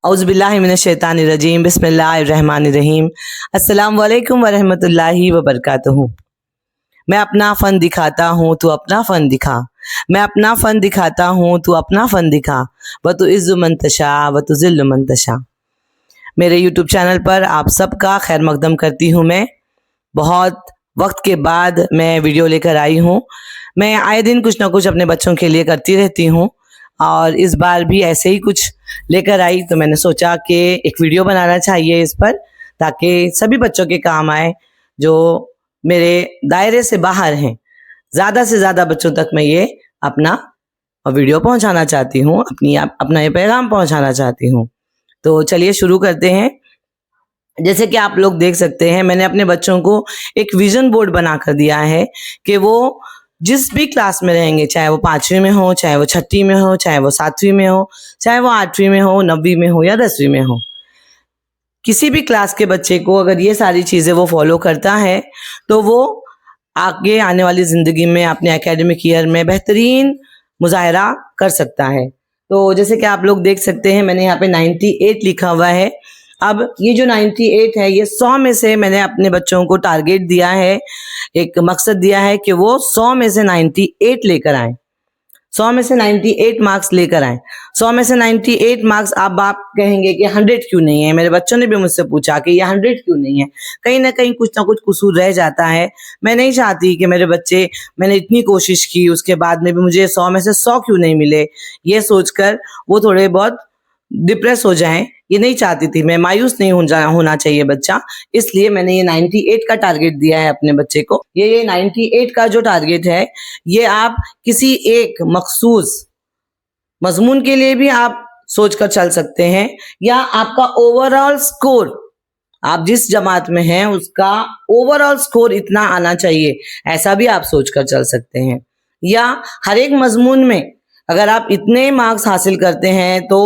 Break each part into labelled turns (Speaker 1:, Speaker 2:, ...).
Speaker 1: औज़ुबिल्लाहि मिनश्शैतानिर्रजीम बिस्मिल्लाहिर्रहमानिर्रहीम। अस्सलाम वालेकुम वरहमतुल्लाहि वबरकातुहू। मैं अपना फ़न दिखाता हूँ तू अपना फ़न दिखा, मैं अपना फ़न दिखाता हूँ तू अपना फ़न दिखा, व तुइज़्ज़ु मन तशा व तुज़िल्लु मन तशा। मेरे यूट्यूब चैनल पर आप सबका खैर मकदम करती हूँ। मैं बहुत वक्त के बाद मैं वीडियो लेकर आई हूँ। मैं आए दिन कुछ ना कुछ अपने बच्चों के लिए करती रहती हूँ और इस बार भी ऐसे ही कुछ लेकर आई, तो मैंने सोचा कि एक वीडियो बनाना चाहिए इस पर, ताकि सभी बच्चों के काम आए जो मेरे दायरे से बाहर हैं। ज़्यादा से ज़्यादा बच्चों तक मैं ये अपना वीडियो पहुंचाना चाहती हूँ, अपना ये पैगाम पहुंचाना चाहती हूँ। तो चलिए शुरू करते हैं। जैसे कि आप लोग देख सकते हैं, मैंने अपने बच्चों को एक विजन बोर्ड बनाकर दिया है कि वो जिस भी क्लास में रहेंगे, चाहे वो 5वीं में हो, चाहे वो 6ठी में हो, चाहे वो 7वीं में हो, चाहे वो 8वीं में हो, 9वीं में हो या 10वीं में हो, किसी भी क्लास के बच्चे को अगर ये सारी चीज़ें वो फॉलो करता है तो वो आगे आने वाली ज़िंदगी में अपने एकेडमिक ईयर में बेहतरीन मुजाहरा कर सकता है। तो जैसे कि आप लोग देख सकते हैं, मैंने यहाँ पे 98 लिखा हुआ है। अब ये जो 98 है, ये 100 में से मैंने अपने बच्चों को टारगेट दिया है, एक मकसद दिया है कि वो 100 में से 98 लेकर आए, 100 में से 98 मार्क्स लेकर आए। 100 में से 98 मार्क्स अब आप कहेंगे कि 100 क्यों नहीं है। मेरे बच्चों ने भी मुझसे पूछा कि ये 100 क्यों नहीं है, कहीं ना कहीं कुछ ना कुछ कसूर रह जाता है। मैं नहीं चाहती कि मेरे बच्चे, मैंने इतनी कोशिश की उसके बाद में भी मुझे 100 में से 100 क्यों नहीं मिले, ये सोचकर वो थोड़े बहुत डिप्रेस हो जाएं। ये नहीं चाहती थी मैं, मायूस नहीं होना चाहिए बच्चा, इसलिए मैंने ये 98 का टारगेट दिया है अपने बच्चे को। ये 98 का जो टारगेट है, ये आप किसी एक मखसूस मजमून के लिए भी आप सोचकर चल सकते हैं, या आपका ओवरऑल स्कोर, आप जिस जमात में हैं उसका ओवरऑल स्कोर इतना आना चाहिए, ऐसा भी आप सोचकर चल सकते हैं। या हर एक मजमून में अगर आप इतने मार्क्स हासिल करते हैं तो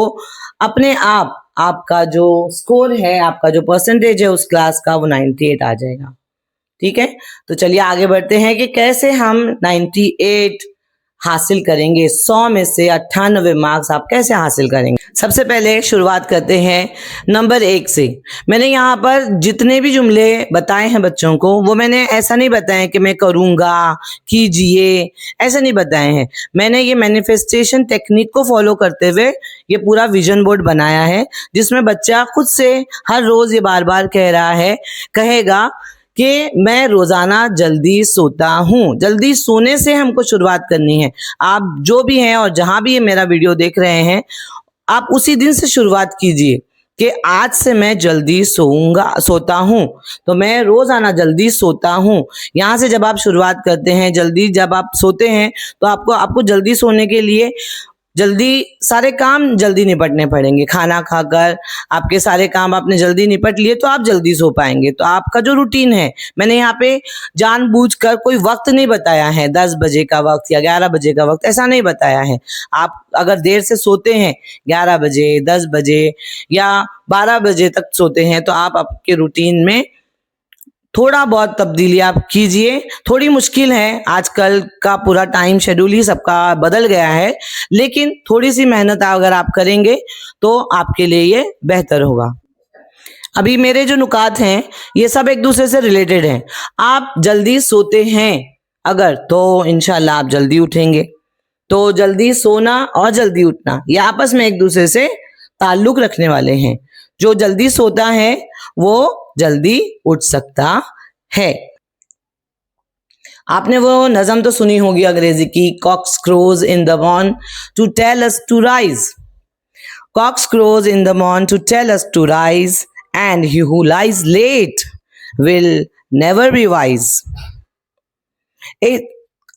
Speaker 1: अपने आप आपका जो स्कोर है, आपका जो परसेंटेज है उस क्लास का, वो 98 आ जाएगा। ठीक है, तो चलिए आगे बढ़ते हैं कि कैसे हम 98 हासिल करेंगे। 100 में से 98 मार्क्स आप कैसे हासिल करेंगे। सबसे पहले शुरुआत करते हैं नंबर 1 से। मैंने यहाँ पर जितने भी जुमले बताए हैं बच्चों को, वो मैंने ऐसा नहीं बताया कि मैं करूँगा, कीजिए, ऐसा नहीं बताए हैं। मैंने ये मैनिफेस्टेशन टेक्निक को फॉलो करते हुए ये पूरा विजन बोर्ड बनाया है, जिसमें बच्चा खुद से हर रोज ये बार बार कहेगा कि मैं रोजाना जल्दी सोता हूँ। जल्दी सोने से हमको शुरुआत करनी है। आप जो भी हैं और जहां भी ये मेरा वीडियो देख रहे हैं, आप उसी दिन से शुरुआत कीजिए कि आज से मैं जल्दी सोता हूँ, तो मैं रोजाना जल्दी सोता हूँ। यहाँ से जब आप शुरुआत करते हैं, जल्दी जब आप सोते हैं, तो आपको जल्दी सोने के लिए जल्दी सारे काम जल्दी निपटने पड़ेंगे। खाना खाकर आपके सारे काम आपने जल्दी निपट लिए तो आप जल्दी सो पाएंगे। तो आपका जो रूटीन है, मैंने यहाँ पे जानबूझकर कोई वक्त नहीं बताया है, 10 बजे का वक्त या 11 बजे का वक्त, ऐसा नहीं बताया है। आप अगर देर से सोते हैं, 11 बजे, 10 बजे या 12 बजे तक सोते हैं, तो आप आपके रूटीन में थोड़ा बहुत तब्दीली आप कीजिए। थोड़ी मुश्किल है, आजकल का पूरा टाइम शेड्यूल ही सबका बदल गया है, लेकिन थोड़ी सी मेहनत अगर आप करेंगे तो आपके लिए ये बेहतर होगा। अभी मेरे जो नुकात हैं ये सब एक दूसरे से रिलेटेड हैं। आप जल्दी सोते हैं अगर, तो इंशाल्लाह आप जल्दी उठेंगे। तो जल्दी सोना और जल्दी उठना ये आपस में एक दूसरे से ताल्लुक रखने वाले हैं। जो जल्दी सोता है वो जल्दी उठ सकता है। आपने वो नज़म तो सुनी होगी अंग्रेजी की, cocks crow in the morn to tell us to rise, cocks crow in the morn to tell us to rise, and he who lies late will never be wise.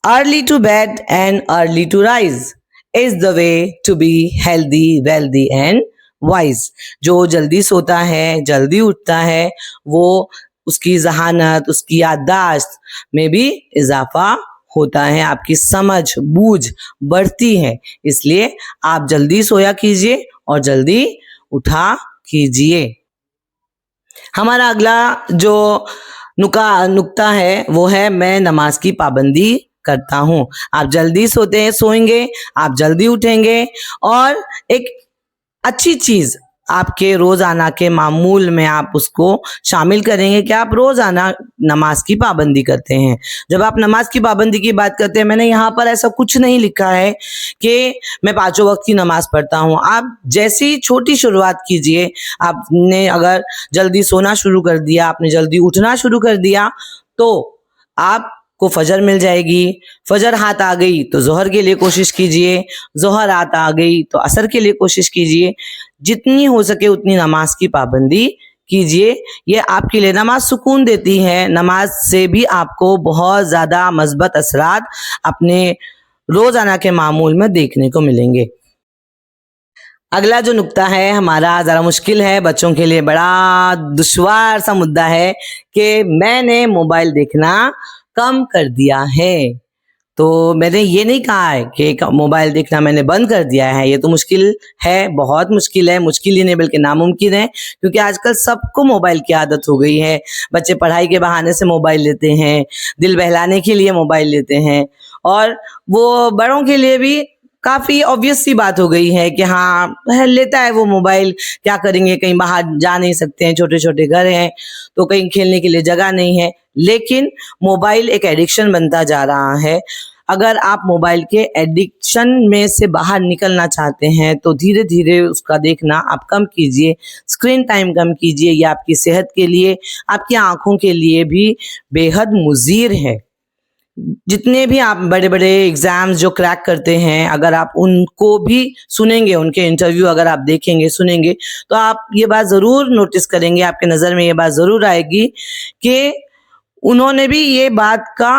Speaker 1: Early to bed and early to rise is the way to be healthy, wealthy and wise. जो जल्दी सोता है, जल्दी उठता है, वो उसकी जहानत, उसकी याददाश्त में भी इजाफा होता है, आपकी समझ बूझ बढ़ती है। इसलिए आप जल्दी सोया कीजिए और जल्दी उठा कीजिए। हमारा अगला जो नुक्ता है वो है, मैं नमाज की पाबंदी करता हूँ। आप जल्दी सोएंगे, आप जल्दी उठेंगे और एक अच्छी चीज आपके रोजाना के मामूल में आप उसको शामिल करेंगे कि आप रोजाना नमाज की पाबंदी करते हैं। जब आप नमाज की पाबंदी की बात करते हैं, मैंने यहाँ पर ऐसा कुछ नहीं लिखा है कि मैं 5 वक्त की नमाज पढ़ता हूँ। आप जैसी छोटी शुरुआत कीजिए। आपने अगर जल्दी सोना शुरू कर दिया, आपने जल्दी उठना शुरू कर दिया, तो आपको फजर मिल जाएगी। फजर हाथ आ गई तो जोहर के लिए कोशिश कीजिए, जोहर हाथ आ गई तो असर के लिए कोशिश कीजिए। जितनी हो सके उतनी नमाज की पाबंदी कीजिए। ये आपके लिए नमाज सुकून देती है। नमाज से भी आपको बहुत ज्यादा मस्बत असरात अपने रोजाना के मामूल में देखने को मिलेंगे। अगला जो नुक्ता है हमारा जरा मुश्किल है, बच्चों के लिए बड़ा दुश्वार सा मुद्दा है कि मैंने मोबाइल देखना कम कर दिया है। तो मैंने ये नहीं कहा है कि मोबाइल देखना मैंने बंद कर दिया है। ये तो मुश्किल है, बहुत मुश्किल है। मुश्किल ही नहीं बल्कि नामुमकिन है, क्योंकि आजकल सबको मोबाइल की आदत हो गई है। बच्चे पढ़ाई के बहाने से मोबाइल लेते हैं, दिल बहलाने के लिए मोबाइल लेते हैं, और वो बड़ों के लिए भी काफी ऑब्वियस सी बात हो गई है कि हाँ लेता है वो मोबाइल, क्या करेंगे, कहीं बाहर जा नहीं सकते हैं, छोटे छोटे घर हैं तो कहीं खेलने के लिए जगह नहीं है। लेकिन मोबाइल एक एडिक्शन बनता जा रहा है। अगर आप मोबाइल के एडिक्शन में से बाहर निकलना चाहते हैं तो धीरे धीरे उसका देखना आप कम कीजिए, स्क्रीन टाइम कम कीजिए। ये आपकी सेहत के लिए, आपकी आंखों के लिए भी बेहद मुज़ीर है। जितने भी आप बड़े बड़े एग्जाम्स जो क्रैक करते हैं, अगर आप उनको भी सुनेंगे, उनके इंटरव्यू अगर आप देखेंगे सुनेंगे, तो आप ये बात ज़रूर नोटिस करेंगे, आपके नज़र में ये बात ज़रूर आएगी कि उन्होंने भी ये बात का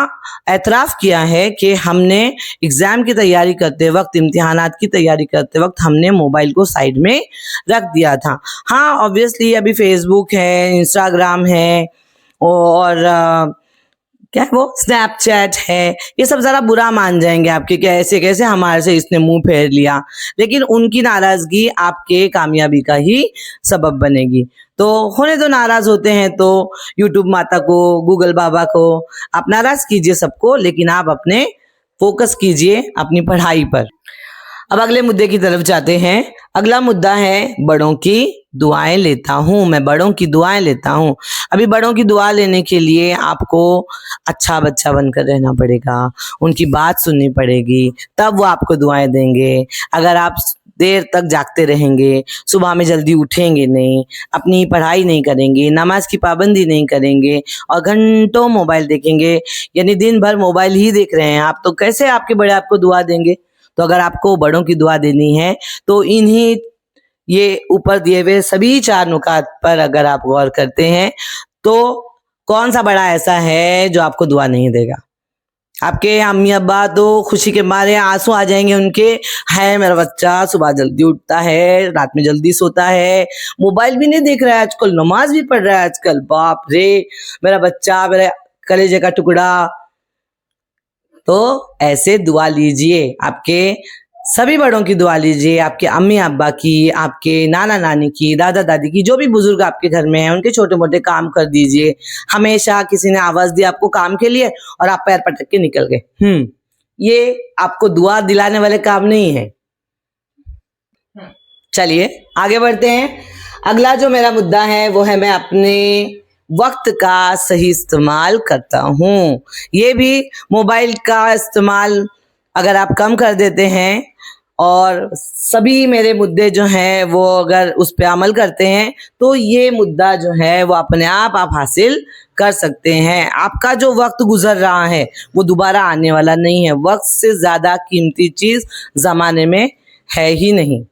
Speaker 1: एतराफ़ किया है कि हमने एग्ज़ाम की तैयारी करते वक्त, इम्तिहानात की तैयारी करते वक्त हमने मोबाइल को साइड में रख दिया था। हाँ, ऑब्वियसली अभी फेसबुक है, इंस्टाग्राम है, और क्या है वो स्नैपचैट है, ये सब जरा बुरा मान जाएंगे आपके कि ऐसे कैसे हमारे से इसने मुंह फेर लिया, लेकिन उनकी नाराजगी आपके कामयाबी का ही सबब बनेगी। तो होने दो, नाराज होते हैं तो यूट्यूब माता को, गूगल बाबा को आप नाराज कीजिए सबको, लेकिन आप अपने फोकस कीजिए अपनी पढ़ाई पर। अब अगले मुद्दे की तरफ जाते हैं। अगला मुद्दा है बड़ों की दुआएं लेता हूँ। मैं बड़ों की दुआएं लेता हूँ। अभी बड़ों की दुआ लेने के लिए आपको अच्छा बच्चा बनकर रहना पड़ेगा, उनकी बात सुननी पड़ेगी, तब वो आपको दुआएं देंगे। अगर आप देर तक जागते रहेंगे, सुबह में जल्दी उठेंगे नहीं, अपनी पढ़ाई नहीं करेंगे, नमाज की पाबंदी नहीं करेंगे और घंटों मोबाइल देखेंगे, यानी दिन भर मोबाइल ही देख रहे हैं आप, तो कैसे आपके बड़े आपको दुआ देंगे? तो अगर आपको बड़ों की दुआ देनी है तो इन्हीं ये ऊपर दिए हुए सभी 4 नुकात पर अगर आप गौर करते हैं तो कौन सा बड़ा ऐसा है जो आपको दुआ नहीं देगा? आपके अम्मी अब्बा तो खुशी के मारे आंसू आ जाएंगे उनके, है मेरा बच्चा सुबह जल्दी उठता है, रात में जल्दी सोता है, मोबाइल भी नहीं देख रहा है आजकल, नमाज भी पढ़ रहा है आजकल, बाप रे मेरा बच्चा, मेरे कलेजे का टुकड़ा। तो ऐसे दुआ लीजिए, आपके सभी बड़ों की दुआ लीजिए, आपके अम्मी अब्बा की, आपके नाना नानी की, दादा दादी की, जो भी बुजुर्ग आपके घर में हैं उनके छोटे मोटे काम कर दीजिए। हमेशा किसी ने आवाज दी आपको काम के लिए और आप पैर पटक के निकल गए, ये आपको दुआ दिलाने वाले काम नहीं है। चलिए आगे बढ़ते हैं। अगला जो मेरा मुद्दा है वो है मैं अपने वक्त का सही इस्तेमाल करता हूँ। ये भी मोबाइल का इस्तेमाल अगर आप कम कर देते हैं और सभी मेरे मुद्दे जो हैं वो अगर उस पर अमल करते हैं तो ये मुद्दा जो है वो अपने आप हासिल कर सकते हैं। आपका जो वक्त गुजर रहा है वो दोबारा आने वाला नहीं है। वक्त से ज़्यादा कीमती चीज़ ज़माने में है ही नहीं।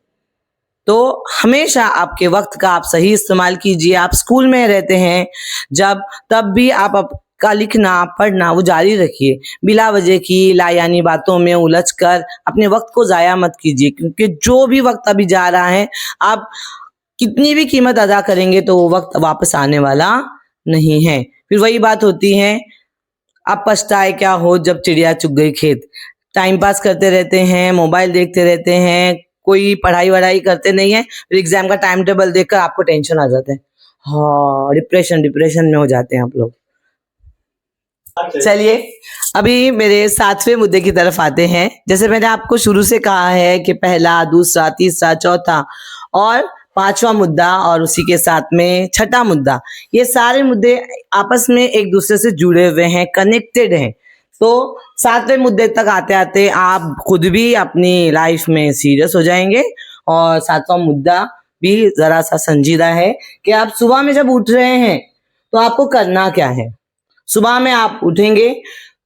Speaker 1: तो हमेशा आपके वक्त का आप सही इस्तेमाल कीजिए। आप स्कूल में रहते हैं जब, तब भी आप का लिखना पढ़ना वो जारी रखिए। बिला वजह की लायानी बातों में उलझकर अपने वक्त को ज़ाया मत कीजिए, क्योंकि जो भी वक्त अभी जा रहा है आप कितनी भी कीमत अदा करेंगे तो वो वक्त वापस आने वाला नहीं है। फिर वही बात होती है, अब पछताए क्या हो जब चिड़िया चुग गई खेत। टाइम पास करते रहते हैं, मोबाइल देखते रहते हैं, कोई पढ़ाई वढ़ाई करते नहीं है, फिर एग्जाम का टाइम टेबल देखकर आपको टेंशन आ जाता है, हाँ डिप्रेशन में हो जाते हैं आप लोग। चलिए अभी मेरे 7वें मुद्दे की तरफ आते हैं। जैसे मैंने आपको शुरू से कहा है कि पहला, दूसरा, तीसरा, चौथा और पांचवा मुद्दा और उसी के साथ में छठा मुद्दा, ये सारे मुद्दे आपस में एक दूसरे से जुड़े हुए हैं, कनेक्टेड हैं। तो सातवें मुद्दे तक आते आते आप खुद भी अपनी लाइफ में सीरियस हो जाएंगे। और सातवां मुद्दा भी जरा सा संजीदा है कि आप सुबह में जब उठ रहे हैं तो आपको करना क्या है। सुबह में आप उठेंगे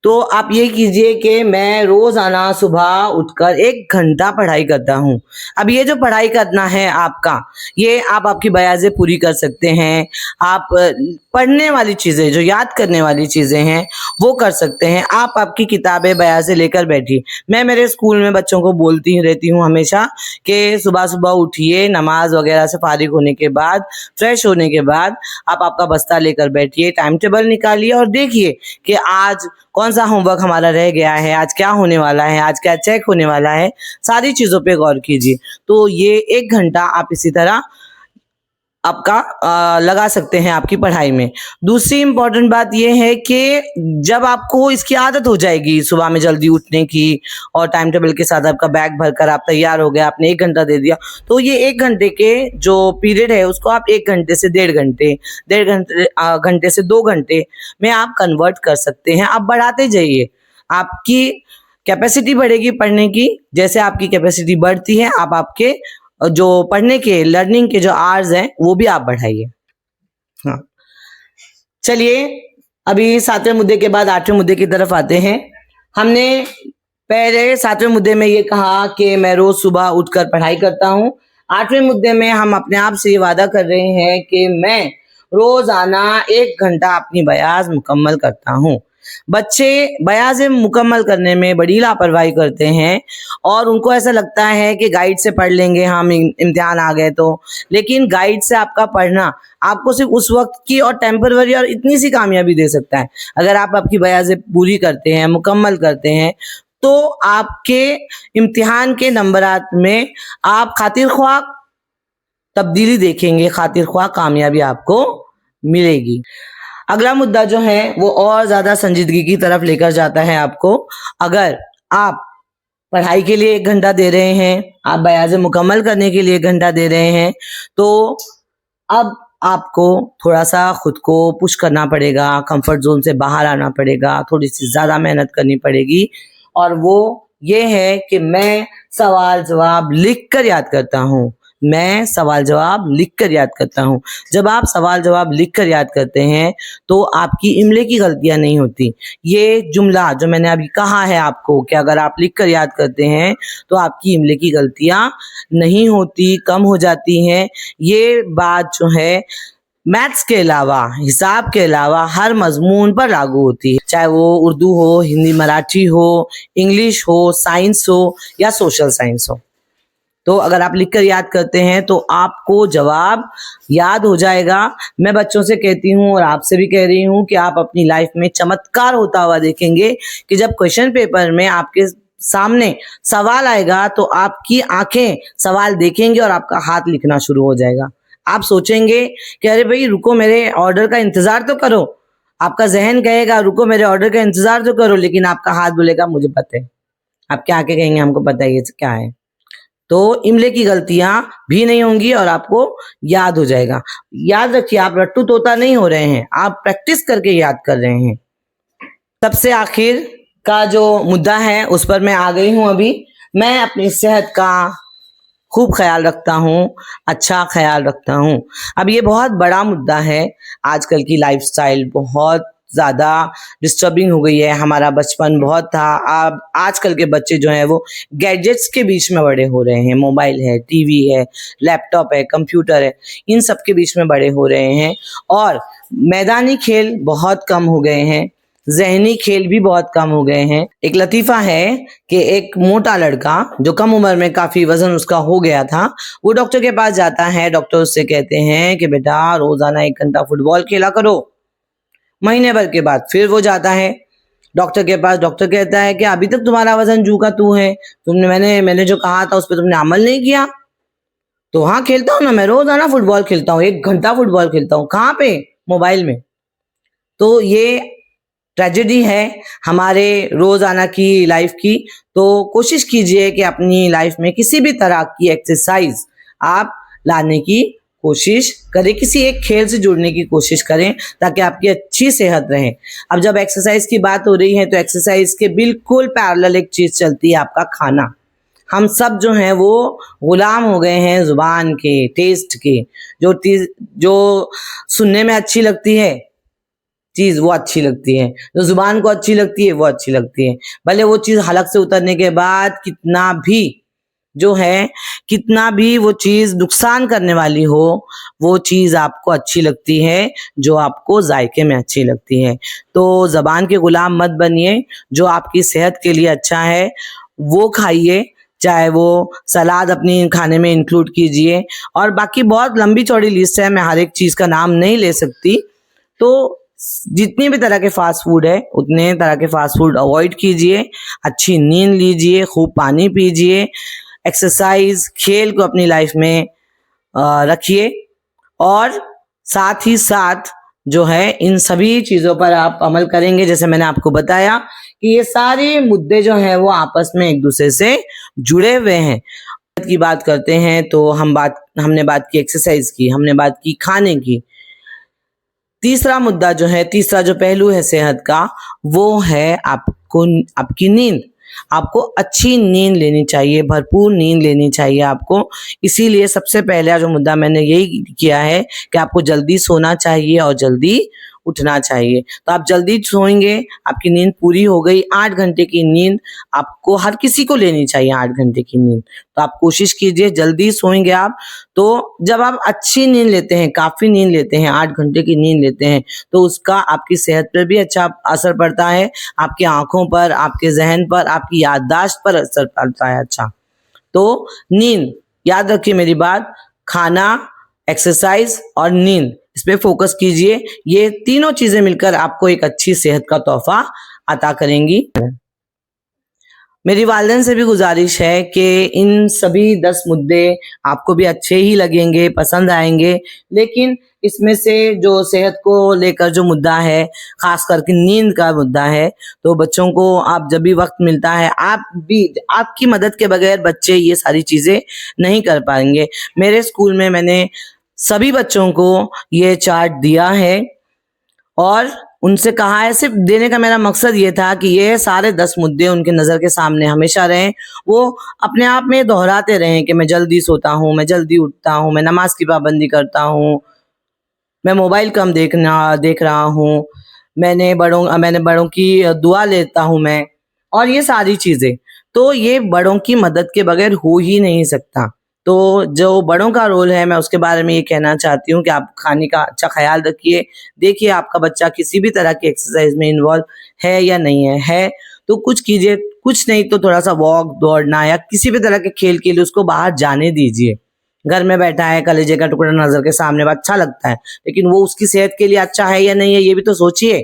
Speaker 1: तो आप ये कीजिए कि मैं रोजाना सुबह उठकर 1 घंटा पढ़ाई करता हूँ। अब ये जो पढ़ाई करना है आपका, ये आप आपकी बयाज़ें पूरी कर सकते हैं। आप पढ़ने वाली चीज़ें, जो याद करने वाली चीज़ें हैं, वो कर सकते हैं। आप आपकी किताबें बयाज़ें लेकर बैठिए। मैं मेरे स्कूल में बच्चों को बोलती रहती हूँ हमेशा कि सुबह सुबह उठिए, नमाज वगैरह से फारिग होने के बाद, फ्रेश होने के बाद आप आपका बस्ता लेकर बैठिए, टाइम टेबल निकालिए और देखिए कि आज कौन सा होमवर्क हमारा रह गया है, आज क्या होने वाला है, आज क्या चेक होने वाला है, सारी चीज़ों पे गौर कीजिए। तो ये 1 घंटा आप इसी तरह आपका लगा सकते हैं आपकी पढ़ाई में। दूसरी इम्पॉर्टेंट बात यह है कि जब आपको इसकी आदत हो जाएगी सुबह में जल्दी उठने की और टाइम टेबल के साथ आपका बैग भरकर आप तैयार हो गए, आपने 1 घंटा दे दिया, तो ये 1 घंटे के जो पीरियड है उसको आप 1 घंटे से 1.5 घंटे, 1.5 घंटे से 2 घंटे में आप कन्वर्ट कर सकते हैं। आप बढ़ाते जाइए, आपकी कैपेसिटी बढ़ेगी पढ़ने की। जैसे आपकी कैपेसिटी बढ़ती है, आप आपके जो पढ़ने के, लर्निंग के जो आवर्स हैं वो भी आप बढ़ाइए। हाँ, चलिए अभी 7वें मुद्दे के बाद 8वें मुद्दे की तरफ आते हैं। हमने पहले 7वें मुद्दे में ये कहा कि मैं रोज सुबह उठकर पढ़ाई करता हूँ। 8वें मुद्दे में हम अपने आप से ये वादा कर रहे हैं कि मैं रोजाना 1 घंटा अपनी बयाज मुकम्मल करता हूँ। बच्चे बयाज़ें मुकम्मल करने में बड़ी लापरवाही करते हैं और उनको ऐसा लगता है कि गाइड से पढ़ लेंगे हम, इम्तिहान आ गए तो। लेकिन गाइड से आपका पढ़ना आपको सिर्फ उस वक्त की और टेम्पररी और इतनी सी कामयाबी दे सकता है। अगर आप आपकी बयाज़ें पूरी करते हैं, मुकम्मल करते हैं, तो आपके इम्तिहान के नंबरात में आप खातिर ख्वाह तब्दीली देखेंगे, खातिर ख्वाह कामयाबी आपको मिलेगी। अगला मुद्दा जो है वो और ज्यादा संजीदगी की तरफ लेकर जाता है आपको। अगर आप पढ़ाई के लिए 1 घंटा दे रहे हैं, आप बयाज़ें मुकम्मल करने के लिए 1 घंटा दे रहे हैं, तो अब आपको थोड़ा सा खुद को पुश करना पड़ेगा, कंफर्ट जोन से बाहर आना पड़ेगा, थोड़ी सी ज्यादा मेहनत करनी पड़ेगी। और वो ये है कि मैं सवाल जवाब लिख कर याद करता हूँ। मैं सवाल जवाब लिख कर याद करता हूँ। जब आप सवाल जवाब लिख कर याद करते हैं तो आपकी इमले की गलतियां नहीं होती। ये जुमला जो मैंने अभी कहा है आपको कि अगर आप लिख कर याद करते हैं तो आपकी इमले की गलतियां नहीं होती, कम हो जाती हैं। ये बात जो है मैथ्स के अलावा, हिसाब के अलावा हर मजमून पर लागू होती है, चाहे वो उर्दू हो, हिंदी मराठी हो, इंग्लिश हो, साइंस हो या सोशल साइंस हो। तो अगर आप लिखकर याद करते हैं तो आपको जवाब याद हो जाएगा। मैं बच्चों से कहती हूँ और आपसे भी कह रही हूँ कि आप अपनी लाइफ में चमत्कार होता हुआ देखेंगे कि जब क्वेश्चन पेपर में आपके सामने सवाल आएगा तो आपकी आंखें सवाल देखेंगे और आपका हाथ लिखना शुरू हो जाएगा। आप सोचेंगे कि अरे भाई रुको, मेरे ऑर्डर का इंतजार तो करो। आपका जहन कहेगा रुको मेरे ऑर्डर का इंतजार तो करो, लेकिन आपका हाथ बोलेगा मुझे पता है। आपके आंखें कहेंगे हमको पता है ये क्या है। तो इमले की गलतियां भी नहीं होंगी और आपको याद हो जाएगा। याद रखिए, आप रट्टू तोता नहीं हो रहे हैं, आप प्रैक्टिस करके याद कर रहे हैं। सबसे आखिर का जो मुद्दा है उस पर मैं आ गई हूं। अभी मैं अपनी सेहत का खूब ख्याल रखता हूँ, अच्छा ख्याल रखता हूँ। अब ये बहुत बड़ा मुद्दा है। आजकल की लाइफस्टाइल बहुत ज़्यादा डिस्टर्बिंग हो गई है। हमारा बचपन बहुत था, अब आजकल के बच्चे जो हैं वो गैजेट्स के बीच में बड़े हो रहे हैं। मोबाइल है, टीवी है, लैपटॉप है, कंप्यूटर है, इन सब के बीच में बड़े हो रहे हैं और मैदानी खेल बहुत कम हो गए हैं, जहनी खेल भी बहुत कम हो गए हैं। एक लतीफ़ा है कि एक मोटा लड़का जो कम उम्र में काफ़ी वजन उसका हो गया था, वो डॉक्टर के पास जाता है। डॉक्टर उससे कहते हैं कि बेटा रोज़ाना 1 घंटा फुटबॉल खेला करो। महीने भर के बाद फिर वो जाता है डॉक्टर के पास। डॉक्टर कहता है कि अभी तक तुम्हारा वजन जू का तू है, मैंने जो कहा था उस पर तुमने अमल नहीं किया। तो हाँ खेलता हूँ ना, मैं रोज़ाना फुटबॉल खेलता हूँ, 1 घंटा फुटबॉल खेलता हूँ। कहाँ पे? मोबाइल में। तो ये ट्रेजेडी है हमारे रोजाना की लाइफ की। तो कोशिश कीजिए कि अपनी लाइफ में किसी भी तरह की एक्सरसाइज आप लाने की कोशिश करें, किसी एक खेल से जुड़ने की कोशिश करें ताकि आपकी अच्छी सेहत रहे। अब जब एक्सरसाइज की बात हो रही है तो एक्सरसाइज के बिल्कुल पैरेलल एक चीज़ चलती है, आपका खाना। हम सब जो हैं वो गुलाम हो गए हैं ज़ुबान के, टेस्ट के। जो सुनने में अच्छी लगती है चीज़ वो अच्छी लगती है, जो ज़ुबान को अच्छी लगती है वो अच्छी लगती है। भले वो चीज़ हलक से उतरने के बाद कितना भी वो चीज़ नुकसान करने वाली हो, वो चीज़ आपको अच्छी लगती है जो आपको जायके में अच्छी लगती है। तो ज़बान के गुलाम मत बनिए, जो आपकी सेहत के लिए अच्छा है वो खाइए, चाहे वो सलाद अपनी खाने में इंक्लूड कीजिए, और बाकी बहुत लंबी चौड़ी लिस्ट है, मैं हर एक चीज़ का नाम नहीं ले सकती। तो जितनी भी तरह के फास्ट फूड है उतने तरह के फास्ट फूड अवॉइड कीजिए, अच्छी नींद लीजिए, खूब पानी पीजिए, एक्सरसाइज, खेल को अपनी लाइफ में रखिए, और साथ ही साथ जो है इन सभी चीज़ों पर आप अमल करेंगे। जैसे मैंने आपको बताया कि ये सारे मुद्दे जो हैं वो आपस में एक दूसरे से जुड़े हुए हैं। की बात करते हैं तो हमने बात की एक्सरसाइज की, हमने बात की खाने की। तीसरा मुद्दा जो है, तीसरा जो पहलू है सेहत का, वो है आपकी नींद। आपको अच्छी नींद लेनी चाहिए, भरपूर नींद लेनी चाहिए आपको। इसीलिए सबसे पहला जो मुद्दा मैंने यही किया है कि आपको जल्दी सोना चाहिए और जल्दी उठना चाहिए। तो आप जल्दी सोएंगे, आपकी नींद पूरी हो गई। 8 घंटे की नींद आपको, हर किसी को लेनी चाहिए 8 घंटे की नींद। तो आप कोशिश कीजिए जल्दी सोएंगे आप। तो जब आप अच्छी नींद लेते हैं, काफ़ी नींद लेते हैं, 8 घंटे की नींद लेते हैं, तो उसका आपकी सेहत पर भी अच्छा असर पड़ता है, आपकी आँखों पर, आपके ज़हन पर, आपकी याददाश्त पर असर पड़ता है अच्छा। तो नींद, याद रखिए मेरी बात, खाना, एक्सरसाइज और नींद, इस पे फोकस कीजिए। ये तीनों चीजें मिलकर आपको एक अच्छी सेहत का तोहफा अता करेंगी। मेरी वालिदैन से भी गुजारिश है कि इन सभी 10 मुद्दे आपको भी अच्छे ही लगेंगे, पसंद आएंगे, लेकिन इसमें से जो सेहत को लेकर जो मुद्दा है, खास करके नींद का मुद्दा है, तो बच्चों को आप जब भी वक्त मिलता है, आपकी मदद के बगैर बच्चे ये सारी चीज़ें नहीं कर पाएंगे। मेरे स्कूल में मैंने सभी बच्चों को ये चार्ट दिया है और उनसे कहा है, सिर्फ देने का मेरा मकसद ये था कि ये सारे 10 मुद्दे उनके नज़र के सामने हमेशा रहें, वो अपने आप में दोहराते रहें कि मैं जल्दी सोता हूँ, मैं जल्दी उठता हूँ, मैं नमाज की पाबंदी करता हूँ, मैं मोबाइल कम देख रहा हूँ, मैंने बड़ों की दुआ लेता हूँ मैं, और ये सारी चीज़ें। तो ये बड़ों की मदद के बगैर हो ही नहीं सकता। तो जो बड़ों का रोल है, मैं उसके बारे में ये कहना चाहती हूँ कि आप खाने का अच्छा ख्याल रखिए। देखिए आपका बच्चा किसी भी तरह की एक्सरसाइज में इन्वॉल्व है या नहीं है तो कुछ कीजिए, कुछ नहीं तो थोड़ा सा वॉक, दौड़ना या किसी भी तरह के खेल के लिए उसको बाहर जाने दीजिए। घर में बैठा है, कलेजे का टुकड़ा नजर के सामने, अच्छा लगता है, लेकिन वो उसकी सेहत के लिए अच्छा है या नहीं है ये भी तो सोचिए।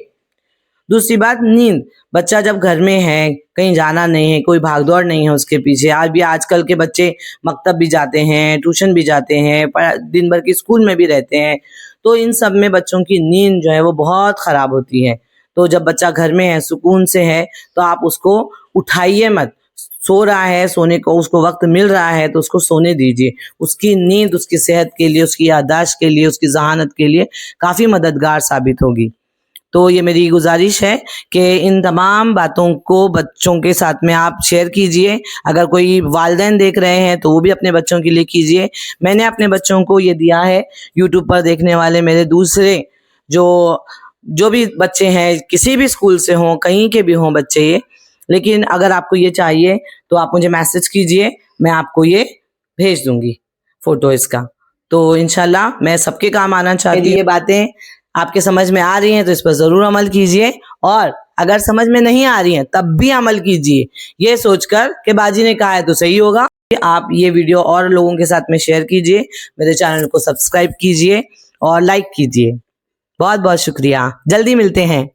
Speaker 1: दूसरी बात, नींद। बच्चा जब घर में है, कहीं जाना नहीं है, कोई भागदौड़ नहीं है उसके पीछे, आज भी आजकल के बच्चे मकतब भी जाते हैं, ट्यूशन भी जाते हैं, दिन भर के स्कूल में भी रहते हैं, तो इन सब में बच्चों की नींद जो है वो बहुत ख़राब होती है। तो जब बच्चा घर में है, सुकून से है, तो आप उसको उठाइए मत। सो रहा है, सोने को उसको वक्त मिल रहा है तो उसको सोने दीजिए। उसकी नींद उसकी सेहत के लिए, उसकी याददाश्त के लिए, उसकी जहानत के लिए काफ़ी मददगार साबित होगी। तो ये मेरी गुजारिश है कि इन तमाम बातों को बच्चों के साथ में आप शेयर कीजिए। अगर कोई वालिदैन देख रहे हैं तो वो भी अपने बच्चों के लिए कीजिए। मैंने अपने बच्चों को ये दिया है, यूट्यूब पर देखने वाले मेरे दूसरे जो भी बच्चे हैं, किसी भी स्कूल से हों, कहीं के भी हों बच्चे ये, लेकिन अगर आपको ये चाहिए तो आप मुझे मैसेज कीजिए, मैं आपको ये भेज दूंगी फ़ोटो इसका। तो इंशाल्लाह मैं सबके काम आना चाहती हूँ। ये बातें आपके समझ में आ रही हैं तो इस पर ज़रूर अमल कीजिए, और अगर समझ में नहीं आ रही हैं तब भी अमल कीजिए, ये सोचकर कि बाजी ने कहा है तो सही होगा। आप ये वीडियो और लोगों के साथ में शेयर कीजिए, मेरे चैनल को सब्सक्राइब कीजिए और लाइक कीजिए। बहुत बहुत शुक्रिया, जल्दी मिलते हैं।